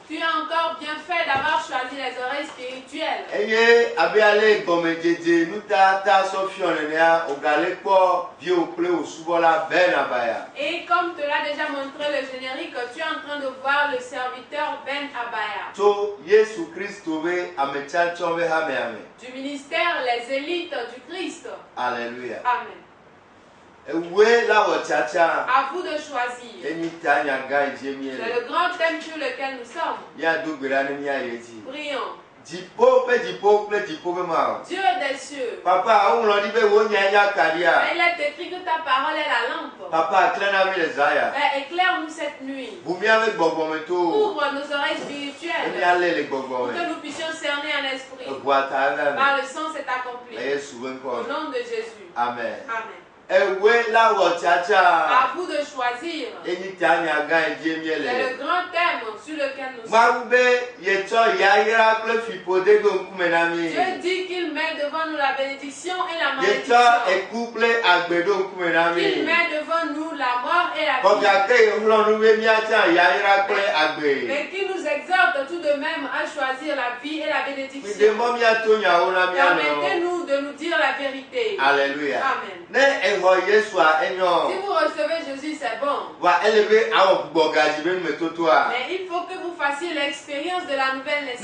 Tu as encore bien fait d'avoir choisi les oreilles spirituelles. Et comme te l'a déjà montré le générique, tu es en train de voir le serviteur Ben Abaya. Du ministère, les élites du Christ. Alléluia. Amen. À vous de choisir. C'est le grand thème sur lequel nous sommes. Prions. Dieu des cieux. Papa, il est écrit que ta parole est la lampe. Papa, éclaire-nous cette nuit. Ouvre nos oreilles spirituelles. Pour que nous puissions cerner un esprit. Par le sang, c'est accompli. Au nom de Jésus. Amen. Amen. À vous de choisir. C'est le grand thème sur lequel nous sommes. Dieu dit qu'il met devant nous la bénédiction et la malédiction. Qu'il met devant nous la mort et la vie. Mais qu'il nous exhorte tout de même à choisir la vie et la bénédiction. Permettez-nous de nous dire la vérité. Alléluia. Amen. Si Si vous recevez Jésus, c'est bon. Mais il faut que vous fassiez l'expérience de la nouvelle naissance.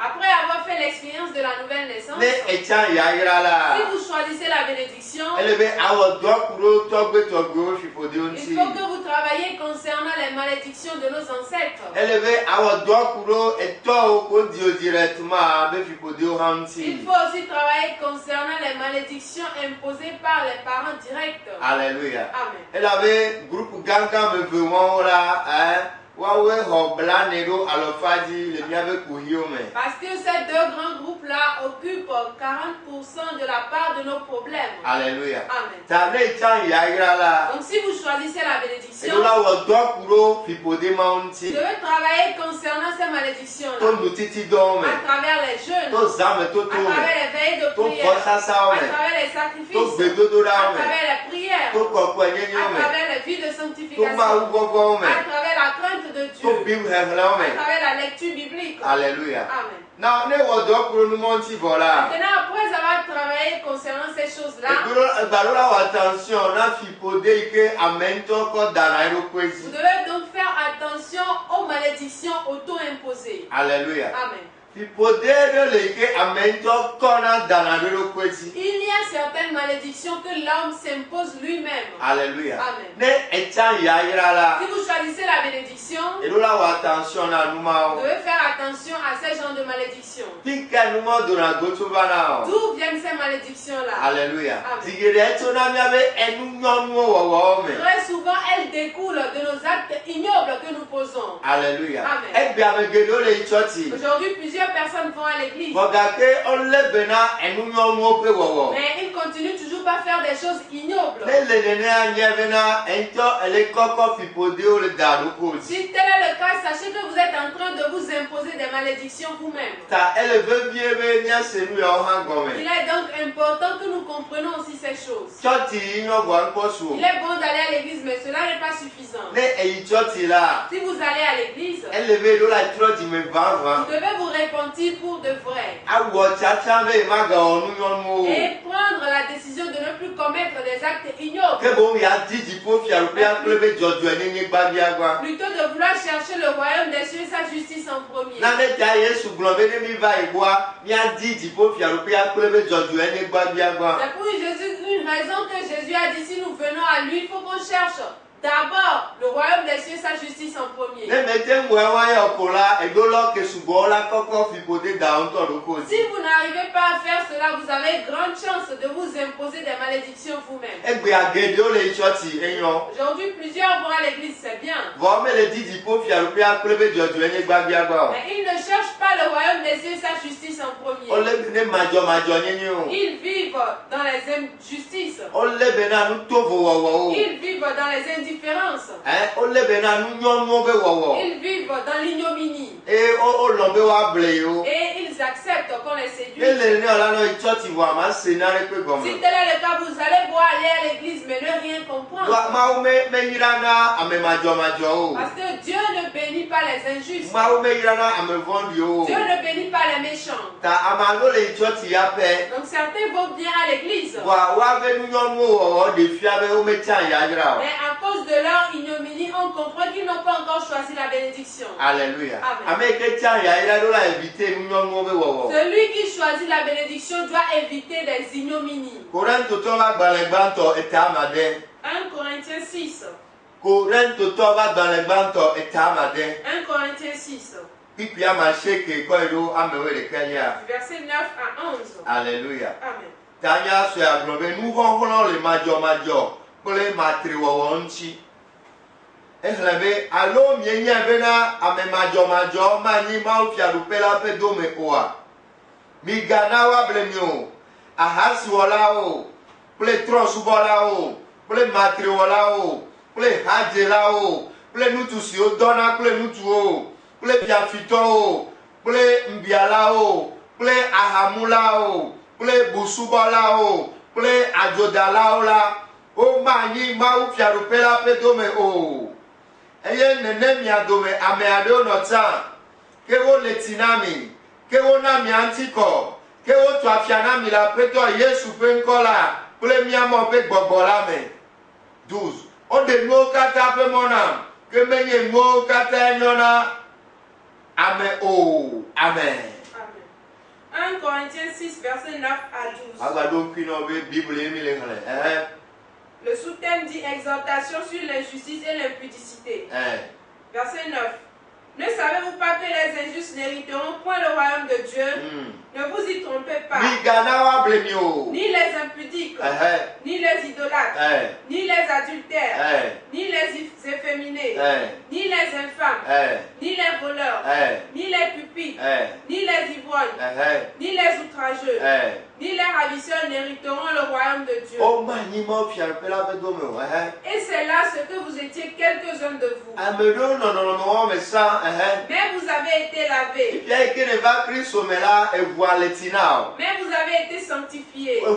Après avoir fait l'expérience de la nouvelle naissance, si vous choisissez la bénédiction, il faut que vous travaillez concernant les malédictions de nos ancêtres. Il faut aussi travailler concernant les malédictions imposées par les parents directs. Alléluia. Amen. Elle avait groupe Ganga me veut là, parce que ces deux grands groupes-là occupent 40% de la part de nos problèmes. Alléluia. Amen. Donc si vous choisissez la bénédiction, vous devez travailler concernant ces malédictions-là. À travers les jeûnes, à travers les veilles de prière, à travers les sacrifices, à travers les prières, à travers les vies de sanctification, à travers la crainte de Dieu, à travers la lecture biblique. Alléluia. Amen. Maintenant, après avoir travaillé concernant ces choses-là, vous devez donc faire attention aux malédictions auto-imposées. Alléluia. Amen. Il y a certaines malédictions que l'homme s'impose lui-même. Alléluia. Amen. Si vous choisissez la bénédiction, vous devez faire attention à ces genres de malédictions. D'où viennent ces malédictions-là? Alléluia. Très souvent, elles découlent de nos actes ignobles que nous posons. Alléluia. Amen. Aujourd'hui, plusieurs personnes vont à l'église. Mais ils continuent toujours pas à faire des choses ignobles. Si tel est le cas, sachez que vous êtes en train de vous imposer des malédictions vous-même. Il est donc important que nous comprenions aussi ces choses. Il est bon d'aller à l'église, mais cela n'est pas suffisant. Si vous allez à l'église, vous devez vous repentir pour de vrai. Et prendre la décision de ne plus commettre des actes ignobles. Plutôt de vouloir chercher le royaume des cieux et sa justice en premier. C'est pour une raison que Jésus a dit, si nous venons à lui, il faut qu'on cherche d'abord le royaume des cieux et sa justice en premier. Si vous n'arrivez pas à faire cela, vous avez grande chance de vous imposer des malédictions vous-même. Aujourd'hui, plusieurs vont à l'église, c'est bien. Mais ils ne cherchent pas le royaume des cieux et sa justice en premier. Ils vivent dans les injustices. Ils vivent dans les indifférences. Ils vivent dans l'ignominie. Et ils acceptent qu'on les séduise. Si tel est le cas, vous allez voir aller à l'église mais ne rien comprendre. Parce que Dieu ne bénit pas les injustes. Dieu ne bénit pas les méchants. Donc certains vont venir à l'église. Mais à cause de leur ignominie, on comprend qu'ils n'ont pas encore choisi la bénédiction. Alléluia. Amen. Celui qui choisit la bénédiction doit éviter les ignominies. 1 Corinthiens 6. 1 Corinthiens 6. Verset 9 à 11. Alléluia. Amen. Tanya se aglobe nous vont les majo pour les matriwonchi. Ehlebe alo mienye bena ame majo mani mau fiarupela pe dome oa. Mi gana wa blemio. Ahasi walao. Ple trosubolao. Ple matriwolao. Ple hajelao. Ple nutusio dona ple nutuo. Ple fiafito. Ple mbialao. Ple ahamulao. Ple busubolao. Ple ajodalao la. O mani mau fiarupela pe dome o. Eye nene miadome ame ado nota. Kewo letinami. Kewo na mi antiko. Kewo tu afianami la peto Yesu penkola. Ple miamo pe gbogbora me. 12. O de no kata pe mona. Ke menye no kata nyona. Amen o. Amen. 1 Corinthiens 6, verset 9 à 12. Le sous-thème dit exhortation sur l'injustice et l'impudicité. Verset 9. Ne savez-vous pas que les injustes n'hériteront point le royaume de Dieu? Ne vous y trompez pas. Ni les impudiques, ni les idolâtres, ni les adultères, ni les efféminés, ni les infâmes, ni les voleurs, ni les pupitres, ni les ivrognes, ni les outrageux, ni les ravisseurs n'hériteront le royaume de Dieu. Et c'est là ce que vous étiez quelques-uns de vous. Mais vous avez été lavés. Mais vous avez été sanctifiés. Mais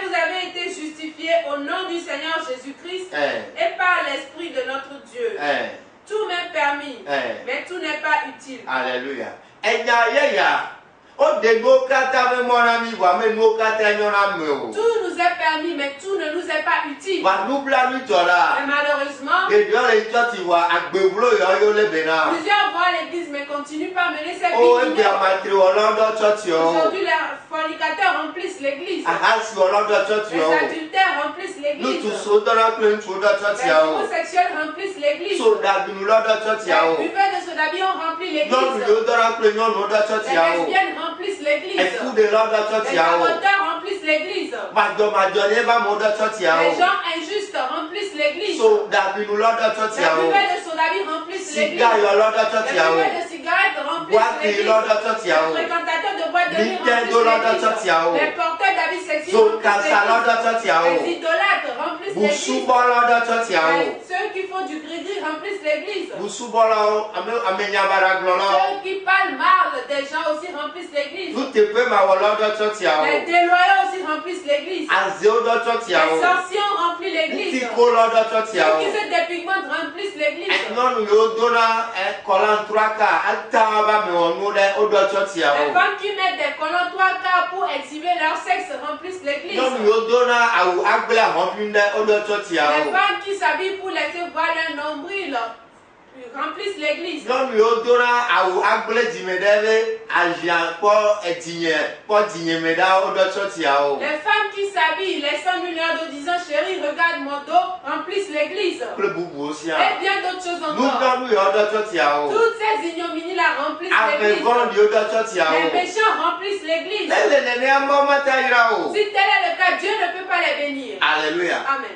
vous avez été justifiés au nom du Seigneur Jésus-Christ et par l'Esprit de notre Dieu. Tout m'est permis, mais tout n'est pas utile. Alléluia. Tout nous est permis, mais tout ne nous est pas utile. Mais malheureusement, plusieurs voient l'église mais continuent pas à mener cette vie. Aujourd'hui, les fornicateurs remplissent l'église. Les adultères remplissent l'église. Les homosexuels remplissent l'église. Les buveurs de soda ont rempli l'église. Les lesbiennes remplissent l'église. Les amateurs remplissent l'église. Les gens injustes remplissent l'église. Les buveurs de soda remplissent l'église. Les buveurs de cigarettes remplissent l'église. Les fréquentateurs de boîtes de nuit remplissent l'église. Les porteurs d'habits sexuels remplissent l'église. Les idolâtres remplissent l'église. Ceux qui font du gris-gris remplissent l'église. Ceux qui parlent mal des gens aussi remplissent l'église. Les déloyaux aussi remplissent l'église. Les sorciers ont rempli l'église. Ceux qui se dépigmentent remplissent l'église. Les femmes qui mettent des collants 3 quarts pour exhiber leur sexe remplissent l'église. Les femmes qui s'habillent pour laisser voir leur nombril remplissent l'église. Les femmes qui s'habillent, laissant nulle de disant chérie, regarde mon dos, remplissent l'église. Et bien d'autres choses encore. Toutes ces ignominies-là remplissent l'église. Les méchants remplissent l'église. Si tel est le cas, Dieu ne peut pas les bénir. Alléluia. Amen.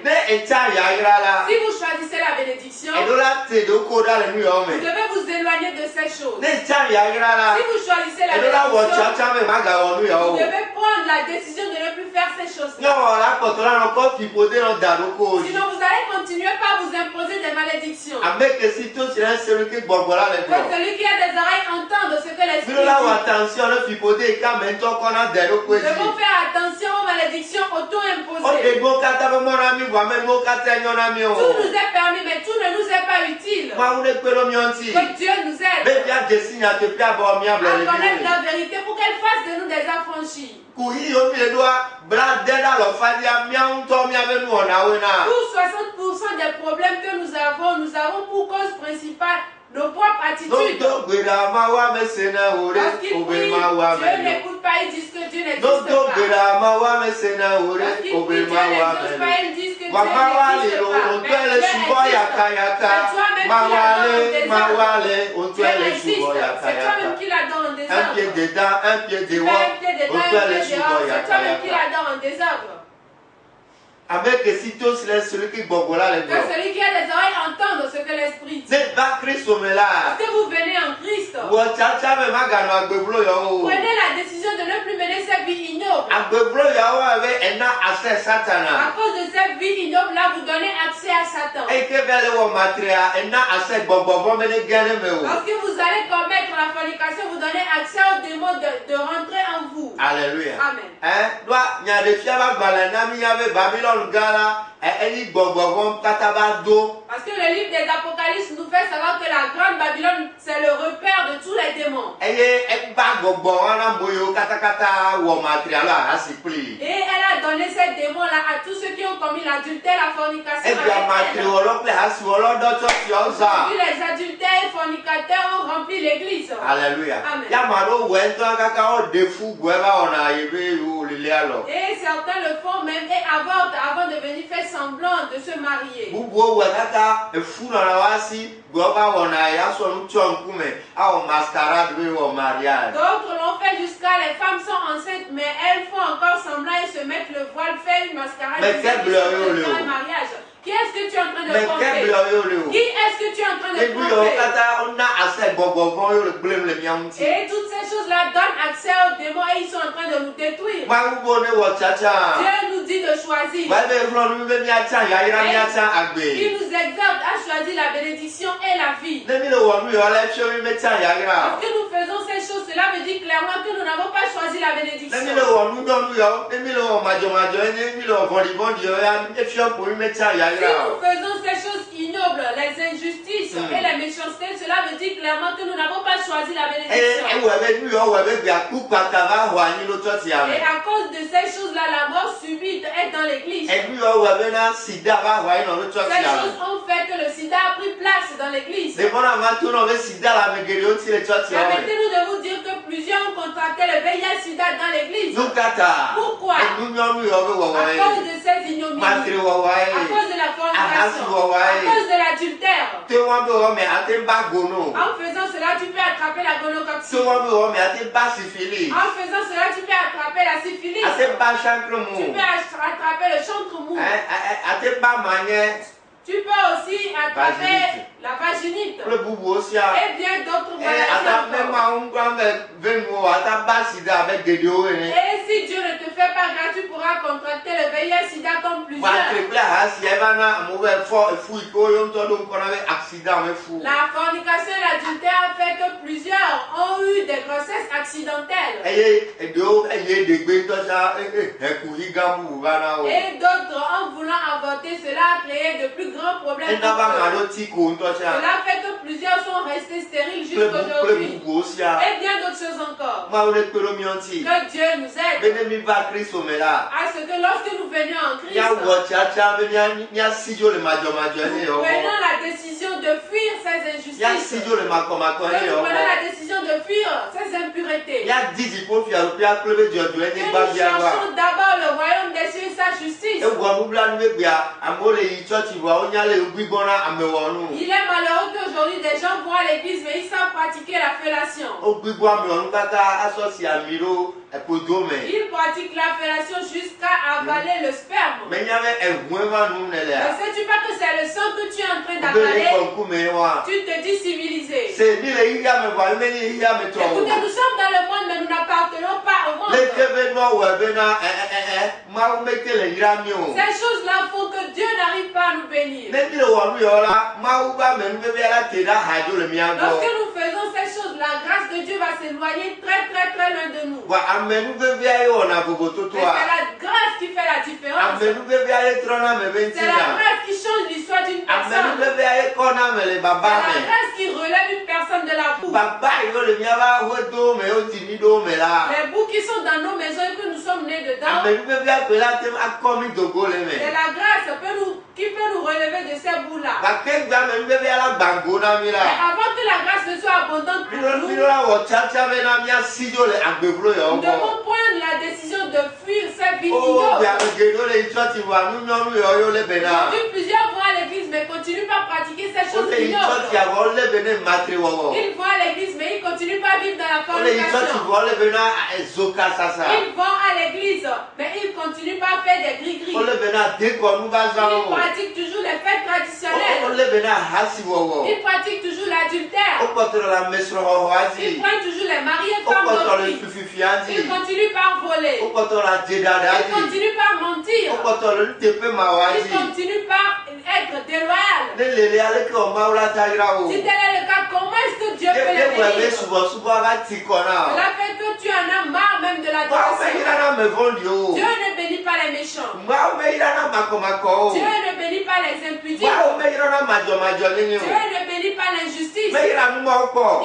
Si vous choisissez la bénédiction, vous devez vous éloigner de ces choses. Si vous choisissez la bénédiction, vous devez prendre la décision de ne plus faire ces choses-là. Sinon, vous allez continuer par vous imposer des malédictions. Que celui qui a des oreilles entende ce que l'Esprit dit. Nous devons faire attention aux malédictions auto-imposées. nous est permis, mais tout ne nous est pas utile. Que Dieu nous aide à connaître la vérité pour qu'elle fasse de nous des affranchis. Pour 60% des problèmes que nous avons pour cause principale nos propres attitudes. Lorsqu'ils prient, Dieu n'écoute pas, ils disent que Dieu n'existe pas. Lorsqu'ils prient, Dieu n'existe pas, ils disent que Dieu n'existe pas. C'est toi-même qui l'adore en désordre. Un pied dedans, un pied dehors. C'est toi-même qui l'adore en désordre. Avec celui qui bogola les que celui qui a des oreilles entende ce que l'esprit dit. Parce que vous venez en Christ. Prenez la décision de ne plus mener cette vie ignoble. À cause de cette vie ignoble là, vous donnez accès à Satan. Lorsque vous allez commettre la fornication, vous donnez accès aux démons de rentrer en vous. Alléluia. Amen. Parce que le livre des Apocalypses nous fait savoir que la grande Babylone, c'est le repère de tous les démons. Et elle a donné ces démons-là à tous ceux qui ont commis l'adultère, la fornication avec elle. Puis les adultères et fornicateurs ont rempli l'église. Alléluia. Amen. Et certains le font même et avortent avant de venir faire semblant de se marier. D'autres l'ont fait jusqu'à les femmes sont enceintes, mais elles font encore semblant et se mettent le voile, faire une mascarade de un mariage. Qui est-ce que tu es en train de tromper? Qui est-ce que tu es en train de tromper? Et toutes ces choses-là donnent accès aux démons et ils sont en train de nous détruire. Dieu nous dit de choisir. Il nous exhorte à choisir la bénédiction et la vie. Parce que nous faisons ces choses, cela veut dire clairement que nous n'avons pas choisi la bénédiction. Si nous faisons ces choses ignobles, les injustices et les méchancetés, cela veut dire clairement que nous n'avons pas choisi la bénédiction. Et à cause de ces choses-là, la mort subite est dans l'église. Ces choses ont fait que le sida a pris place dans l'église. Permettez-nous de vous dire que plusieurs ont contracté le VIH-Sida dans l'église. Pourquoi? À cause de ces ignominies, à cause de la fornication, à cause de l'adultère. En faisant cela, tu peux attraper la gonocoxie. En faisant cela, tu peux attraper la syphilis. Tu peux attraper le chancre-mou. Tu peux aussi attraper la vaginite. Et bien d'autres maladies. Et si Dieu ne te fait pas grâce, tu pourras contracter le VIH-Sida comme plusieurs. La fornication et l'adultère a fait que plusieurs ont eu des grossesses accidentelles. Et d'autres, en voulant avorter, cela a créé de plus grands problèmes. Cela fait que plusieurs sont restés stériles jusqu'aujourd'hui. Et bien d'autres choses encore. Que Dieu nous aide. À ce que lorsque nous venions en Christ, nous prenons la décision de fuir ces injustices. Nous prenons la décision de fuir ces impuretés. Que nous cherchons d'abord le royaume des cieux et sa justice. Il est malheureux qu'aujourd'hui des gens vont à l'église mais ils savent pratiquer la fellation. Ils pratiquent la fellation jusqu'à avaler le sperme. Mais sais-tu pas que c'est le sang que tu es en train d'avaler? Tu te dis civilisé. Écoutez, nous sommes dans le monde mais nous n'appartenons pas au monde. Ces choses-là font que Dieu n'arrive pas à nous bénir. Lorsque nous faisons ces choses, la grâce de Dieu va s'éloigner très très très loin de nous. C'est la grâce qui fait la différence. C'est la grâce qui change l'histoire d'une personne. C'est la grâce qui relève une personne de la boue. Les boues qui sont dans nos maisons et que nous sommes nés dedans. C'est la grâce qui peut nous relever de ces boues-là. Mais avant que la grâce ne soit abondante pour nous, nous devons prendre la décision de fuir ces vies ignobles. Aujourd'hui, plusieurs vont à l'église mais ne continuent pas à pratiquer ces choses ignobles. Ils vont à l'église mais ils ne continuent pas à vivre dans la fornication. Ils vont à l'église mais ils ne continuent pas à faire des gris-gris. Ils pratiquent toujours les fêtes traditionnelles. Ils pratiquent toujours l'adultère. Ils prennent toujours les mariés femmes d'aujourd'hui. Ils continuent par voler. Ils continuent par mentir. Ils continuent par être déloyal. Si tel est le cas, comment est-ce que Dieu peut les bénir? Cela fait que tu en as marre même de l'adoration. Dieu ne bénit pas les méchants. Dieu ne bénit pas les impudiques. Dieu ne bénit pas l'injustice.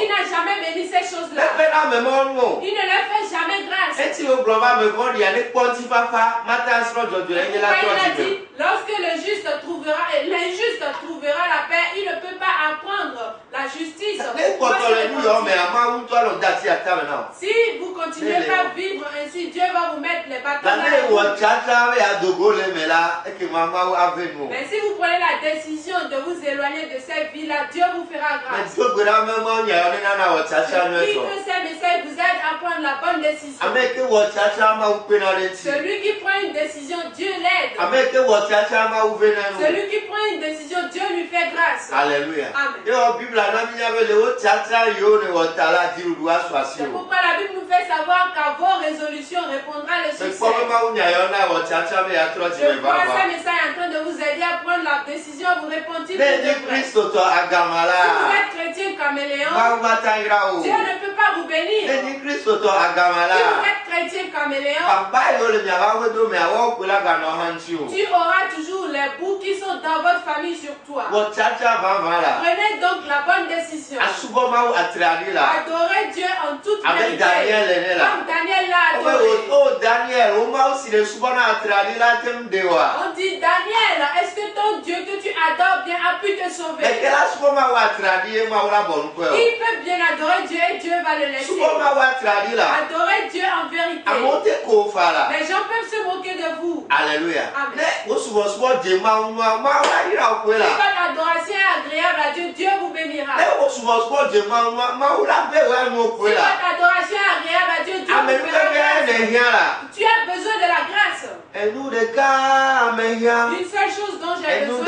Il n'a jamais béni ces choses-là. Il ne leur fait jamais grâce. Lorsque l'injuste trouvera la paix, il ne peut pas apprendre la justice. Si vous continuez à vivre ainsi, Dieu va vous mettre les bâtons dans les roues. Mais si vous prenez la décision de vous éloigner de cette vie-là, Dieu vous fera grâce. Qui peut ces messages vous aide à prendre la bonne décision? Celui qui prend une décision, Dieu l'aide. Celui qui prend une décision, Dieu lui fait grâce. Alléluia. Amen. C'est pourquoi la Bible nous fait savoir qu'à vos résolutions répondra le succès. Je vois ces messages en train de vous aider à prendre la décision, vous répondez pour de vrai. Si vous êtes chrétien caméléon, Dieu ne peut pas vous bénir. Si vous êtes chrétien caméléon, tu auras toujours les bouts qui sont dans votre famille sur toi. Prenez donc la bonne décision. Adorez Dieu en toute vérité. Comme Daniel l'a adoré. On dit, Daniel, est-ce que ton Dieu que tu adores bien a pu te sauver? Il peut bien adorer Dieu et Dieu va le laisser. Adorez Dieu en vérité. Les gens peuvent se moquer de vous. Alléluia. Amen. Si votre adoration est agréable à Dieu, Dieu vous bénira. Si votre adoration est agréable à Dieu, Dieu vous fera grâce. Tu as besoin de la grâce. Une seule chose dont j'ai besoin.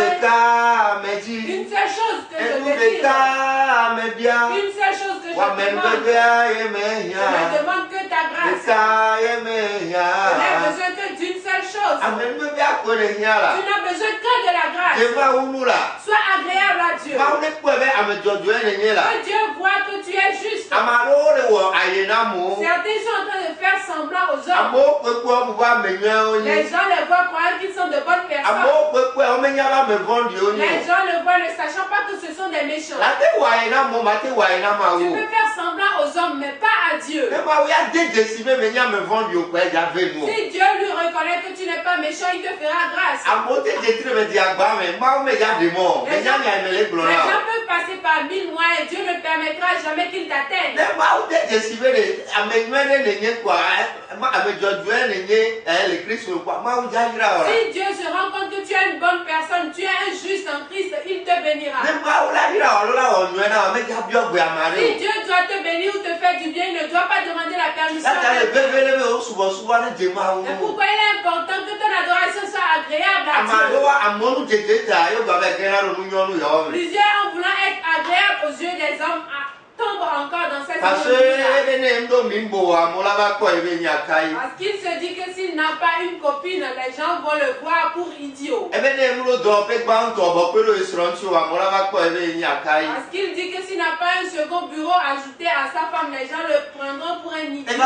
Une seule chose que je désire. Une seule chose que je demande. Je ne demande que ta grâce. Je n'ai besoin que d'une seule chose. Tu n'as besoin que de la grâce. Sois agréable à Dieu. Que Dieu voit que tu es juste. Certains sont en train de faire semblant aux hommes. Les gens les voient croyant qu'ils sont de bonnes personnes. Les gens le voient ne sachant pas que ce sont des méchants. Tu peux faire semblant aux hommes mais pas à Dieu. Si Dieu lui reconnaît que tu n'es pas méchant, il te fera grâce. Les gens peuvent passer par 1000 mois et Dieu ne permettra jamais qu'ils t'atteignent. Si Dieu se rend compte que tu es une bonne personne, tu es un juste en Christ, il te bénira. Si Dieu doit te bénir ou te faire du bien, il ne doit pas demander la permission. C'est pourquoi il est important que ton adoration soit agréable à Dieu. Plusieurs en voulant être agréables aux yeux des hommes tombe encore dans cette Parce qu'il se dit que s'il n'a pas une copine, les gens vont le voir pour idiot. Parce qu'il dit que s'il n'a pas un second bureau ajouté à sa femme, les gens le prendront pour un idiot.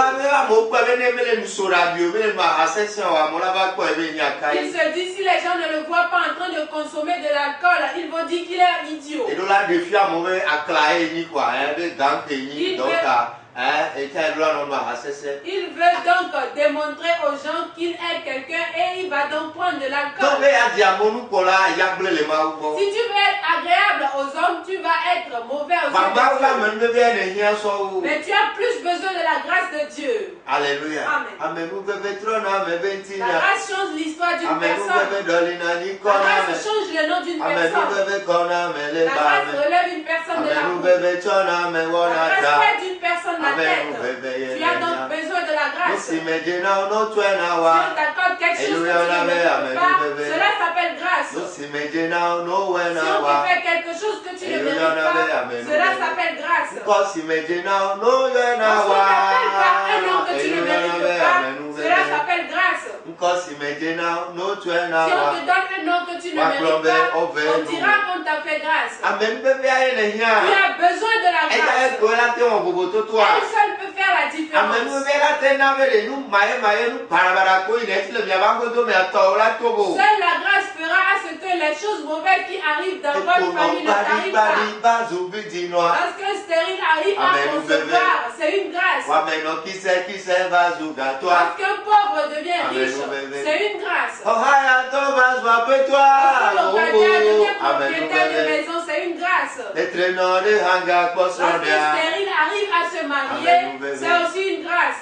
Il se dit si les gens ne le voient pas en train de consommer de l'alcool, ils vont dire qu'il est idiot. Il veut donc démontrer aux gens qu'il est quelqu'un et il va donc prendre de l'alcool. Si tu veux être agréable aux hommes, tu vas être mauvais aux hommes. Mais tu as plus besoin de la grâce de Dieu. Alléluia. Amen. La grâce change l'histoire d'une personne. La grâce change le nom d'une personne. La grâce relève une personne de la boue. La grâce fait d'une personne la tête. Tu as donc besoin de la grâce. Si on t'accorde quelque chose que tu ne mérites pas, cela s'appelle grâce. Si on te fait quelque chose que tu ne mérites pas, cela s'appelle grâce. Quand on t'appelle par un nom que tu ne mérites pas, cela s'appelle grâce. Si on te donne un nom que tu ne mérites pas, on dira qu'on t'a fait grâce. Tu as besoin de la grâce. Elle seule peut faire la différence. Seule la grâce fera à ce que les choses mauvaises qui arrivent dans votre famille ne t'arrivent pas. Parce que stérile arrive à concevoir, c'est une grâce. Parce qu'un pauvre devient riche, c'est une grâce. Parce que locataire devient propriétaire de maison, c'est une grâce. Parce que stérile arrive à se marier, c'est aussi une grâce.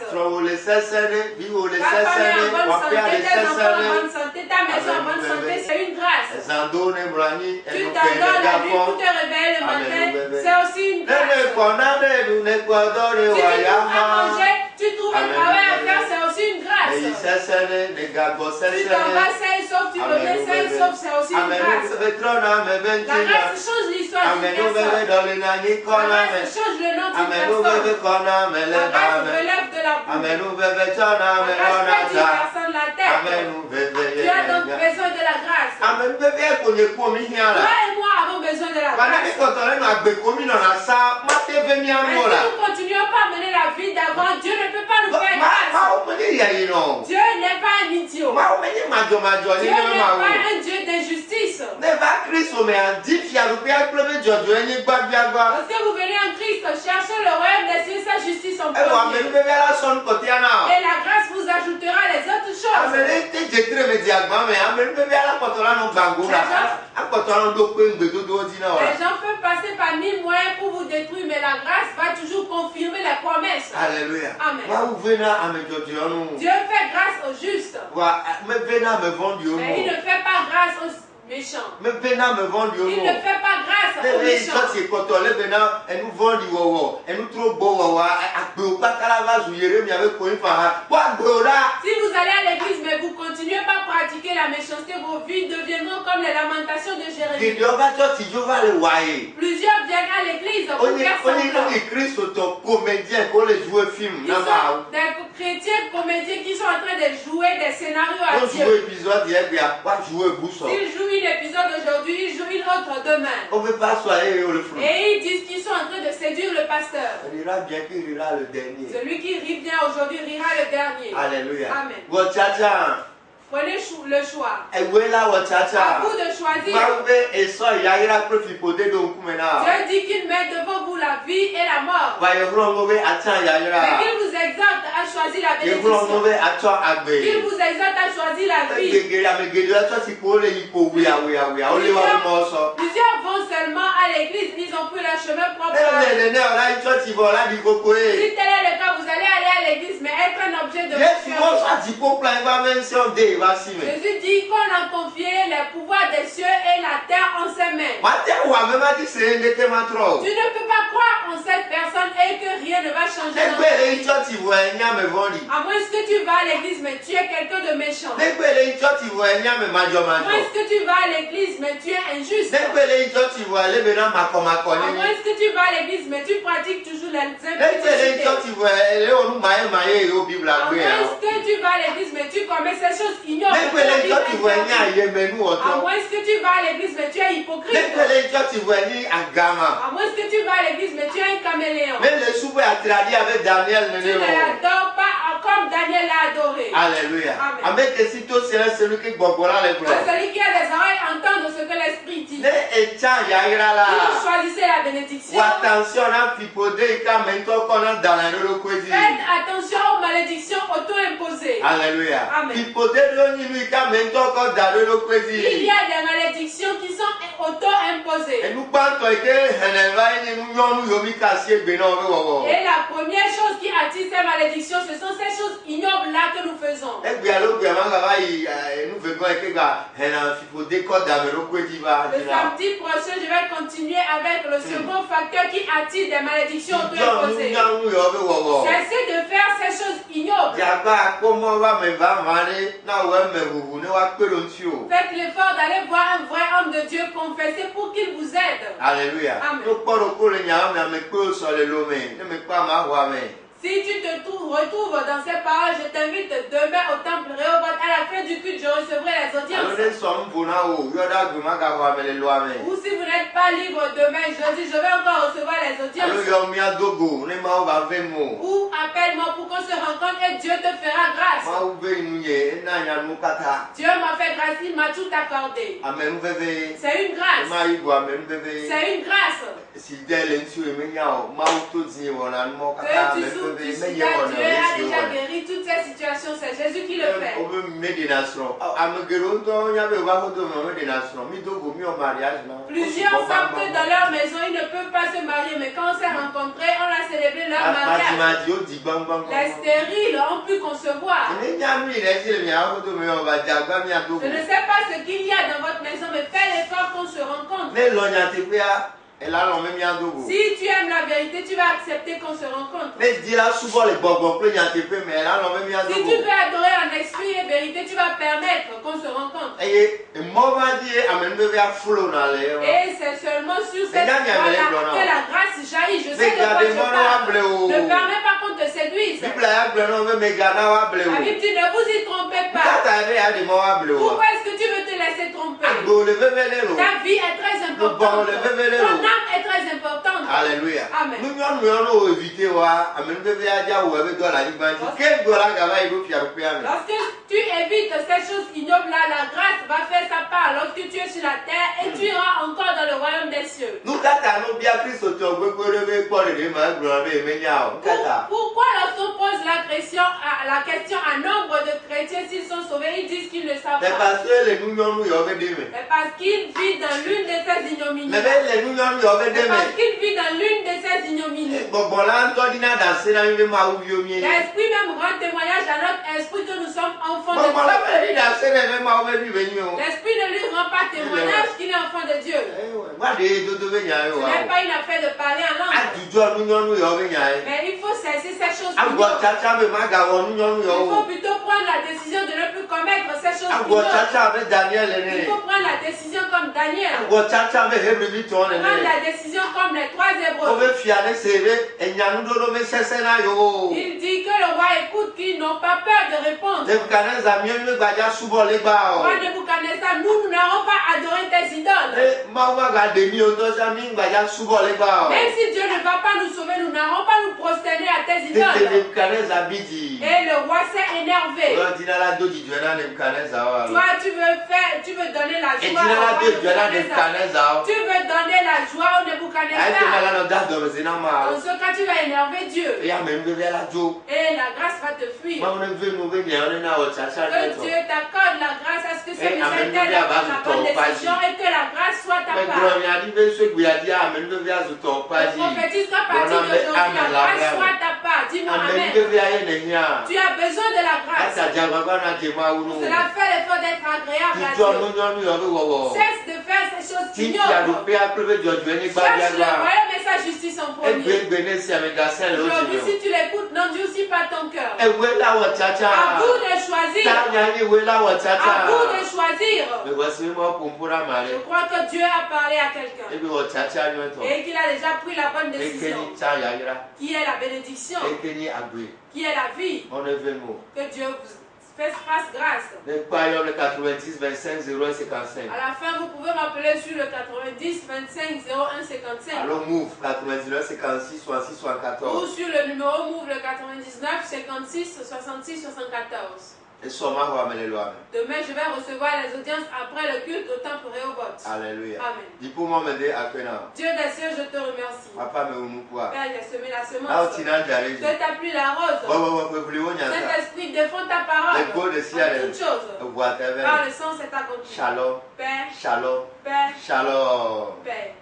Ta femme est en bonne santé, tes enfants en bonne santé, ta maison en bonne santé, c'est une grâce. Tu t'adonnes la vie pour te réveiller le matin, c'est aussi une grâce. Si tu trouves à manger, tu trouves un travail à faire, c'est aussi une grâce. Tu t'en vas seul, sauf tu reviens seul, sauf c'est aussi une grâce. La grâce change l'histoire d'une personne. La grâce change le nom d'une personne. La grâce relève de la boue. La grâce fait d'une personne la tête. Tu as donc besoin de la grâce. Toi et moi avons besoin de la grâce. Mais si nous continuons pas à mener la vie d'avant, Dieu ne peut pas nous faire grâce. Dieu n'est pas un idiot. Dieu n'est pas un Dieu d'injustice. Lorsque vous venez en Christ, cherchez le royaume des cieux, sa justice en premier. Et la grâce vous ajoutera les autres choses. Les gens peuvent passer par 1000 moyens pour vous détruire, mais la grâce va toujours confirmer les promesses. Alléluia. Amen. Dieu fait grâce aux justes. Mais il ne fait pas grâce aux méchants. Il ne fait pas grâce aux méchants. Si vous allez à l'église mais vous continuez pas à pratiquer la méchanceté, vos vies deviendront comme les lamentations de Jérémie. Plusieurs viennent à l'église pour faire semblant. Ils sont des chrétiens comédiens qui sont en train de jouer des scénarios à Dieu. S'ils jouent un épisode aujourd'hui, ils jouent une autre demain. Et ils disent qu'ils sont en train de séduire le pasteur. Celui qui rit bien aujourd'hui rira le dernier. Alléluia. Amen. Prenez le choix. À vous de choisir. Dieu dit qu'il met devant vous la vie et la mort. Mais qu'il vous exhorte à choisir la bénédiction. Qu'il vous exhorte à choisir la vie. Plusieurs vont seulement à l'église, ils ont pris leur chemin propre. Si tel est le cas, vous allez aller à l'église, mais être un objet de Jésus dit qu'on a confié les pouvoirs des cieux et la terre en ses mains. Tu ne peux pas croire en cette personne et que rien ne va changer. À moins que tu vas à l'église mais tu es quelqu'un de méchant. À est-ce que tu vas à l'église mais tu es injuste? À moins est-ce que tu vas à l'église mais tu pratiques toujours les impudités? À moins est-ce que tu vas à l'église mais tu commets ces choses ignobles? À moins est-ce que tu vas à l'église mais tu es hypocrite? À moins est-ce que tu vas à l'église mais tu es un caméléon? Tu ne l'adores pas comme Daniel l'a adoré. Alléluia. Amen. Celui qui a des oreilles entend ce que l'Esprit dit. Il choisissez la bénédiction. Faites attention aux malédictions auto-imposées. Alléluia. Amen. Il y a des malédictions qui sont auto-imposées. Et la première chose qui attire ces malédictions, ce sont ces choses ignobles là que nous faisons. Le samedi prochain, je vais continuer avec le second facteur qui attire des malédictions auto-imposées. Cessez de faire ces choses ignobles. Faites l'effort d'aller voir un vrai homme de Dieu confesser pour qu'il vous aide. Alléluia. Amen. Si tu te retrouves dans ces paroles, je t'invite demain au temple Rehoboth. À la fin du culte, je recevrai les audiences. Ou si vous n'êtes pas libre demain, jeudi, je vais encore recevoir les audiences. Ou appelle-moi pour qu'on se rencontre et Dieu te fera grâce. Dieu m'a fait grâce, il m'a tout accordé. C'est une grâce. C'est une grâce. Que tu sais, Dieu a déjà guéri toutes ces situations, c'est Jésus qui le fait. Plusieurs savent que dans leur maison, ils ne peuvent pas se marier, mais quand on s'est rencontrés, on a célébré leur mariage. Les stériles ont pu concevoir. Je ne sais pas ce qu'il y a dans votre maison, mais faites l'effort qu'on se rencontre. Si tu aimes la vérité, tu vas accepter qu'on se rencontre. Si tu veux adorer en esprit et vérité, tu vas permettre qu'on se rencontre. Et c'est seulement sur cette voie-là que la grâce jaillit. Je sais de quoi je parle. Ne permets pas qu'on te séduise. La Bible dit ne vous y trompez pas. Pourquoi est-ce que tu veux te laisser tromper? Ta vie est très importante. Ton âme est très importante. Alléluia. Amen. Lorsque tu évites ces choses ignobles là, la grâce va faire sa part lorsque tu es sur la terre et tu iras encore dans le royaume des cieux. Pourquoi lorsqu'on pose la question à nombre de chrétiens s'ils sont sauvés, ils disent qu'ils ne savent pas? C'est parce qu'ils vivent dans l'une de ces ignominies. C'est parce qu'ils vivent dans l'une de ces ignominies. L'esprit même rend témoignage à notre esprit que nous sommes enfants de Dieu. L'esprit ne lui rend pas témoignage qu'il est enfant de Dieu. Ce n'est pas une affaire de parler en langue. Mais il faut cesser ces choses. Il faut plutôt prendre la décision de ne plus commettre ces choses. Il faut prendre la décision comme Daniel. Prendre la décision comme les trois Hébreux. Il dit que le roi écoute qu'ils n'ont pas peur de répondre. Roi Nebuchadnezzar, nous n'avons pas adoré tes idoles. Même si Dieu ne va pas nous sauver, nous n'allons pas nous prosterner à tes idoles. Et le roi s'est énervé. Toi, tu veux donner la joie au Nebuchadnezzar. Tu veux donner la joie au Nebuchadnezzar. Dans ce cas, tu vas énerver Dieu. Et la grâce va te fuir. Que Dieu t'accorde la grâce à ce que ce message t'aide à prendre la bonne décision et que la grâce soit ta part. Prophétise qu'à partir d'aujourd'hui, la grâce soit ta part. Dis-moi amen. Tu as besoin de la grâce. Cela fait l'effort d'être agréable à Dieu. Cesse de faire ces choses ignobles. Cherche le royaume et sa justice en premier. Aujourd'hui, si tu l'écoutes, non Dieu aussi pas ton cœur. À vous de choisir. À vous de choisir. Je crois que Dieu a parlé à quelqu'un. Et qu'il a déjà pris la bonne décision. Qui est la bénédiction. Qui est la vie. Que Dieu vous fasse grâce. À la fin, vous pouvez m'appeler sur le 90 25 01 55. Alors Move 99 56 66 74. Ou sur le numéro Move le 99 56 66 74. Demain, je vais recevoir les audiences après le culte au temple Rehoboth. Alléluia. Amen. Dieu des cieux, je te remercie. Père, il a semé la semence. Que ta pluie l'arrose. Saint-Esprit, défends ta parole. En toutes choses. Par le sang, c'est accompli. Shalom. Père. Shalom. Père. Shalom. Père.